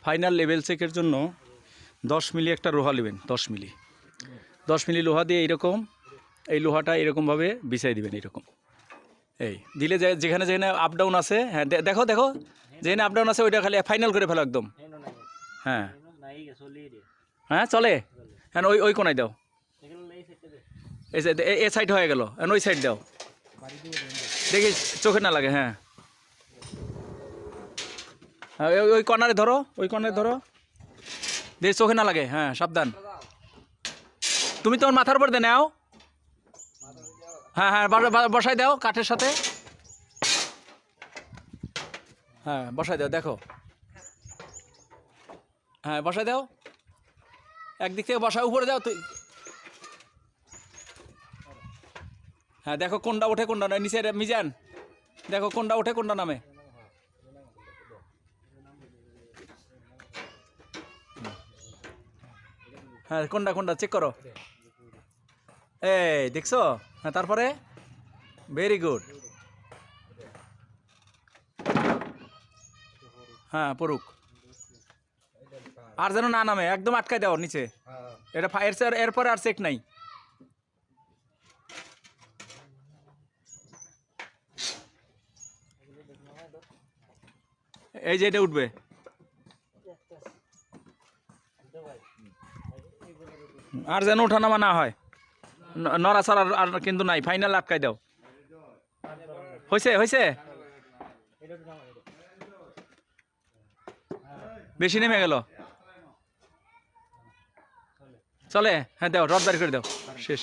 Final level চেকের জন্য 10 মিলি একটা লোহা নেবেন। 10 মিলি লোহা দিয়ে এইরকম এই লোহাটা এরকমভাবে বিছাই দিবেন। এইরকম এই দিলে যেখানে যেখানে আপ ডাউন আছে, হ্যাঁ দেখো যেখানে আপ ডাউন আছে ওইটা খালি ফাইনাল করে ফেলো একদম। হ্যাঁ হ্যাঁ চলে। হ্যাঁ ওই কোনায় দাও, এই সাইড হয়ে গেল, ওই সাইড দাও দেখি চোখে না লাগে। হ্যাঁ ওই কর্নারে ধরো, দেখি চোখে না লাগে। হ্যাঁ সাবধান, তুমি তোমার মাথার উপর দিয়ে নাও। হ্যাঁ হ্যাঁ বসাই দাও কাঠের সাথে। হ্যাঁ বসাই দাও, দেখো। হ্যাঁ বসাই দাও, একদিক থেকে বসা, উপরে যাও তুই। হ্যাঁ দেখো কোনটা ওঠে কোনটা নয়, নিচে মিজান দেখো কোনটা ওঠে কোনটা নামে। হ্যাঁ কোনটা চেক করো। এই দেখছো? হ্যাঁ তারপরে ভেরি গুড। হ্যাঁ পড়ুক, আর যেন না নামে, একদম আটকাই দাও নিচে। এটা এরপরে আর চেক নাই। এই যে এটা উঠবে। আর যেন ওঠানামা না হয়, নড়াচড়া আর কিন্তু নাই, ফাইনাল আটকাই দাও। হয়েছে বেশি নেমে গেল, চলে। হ্যাঁ দাও, রড বের করে দাও, শেষ।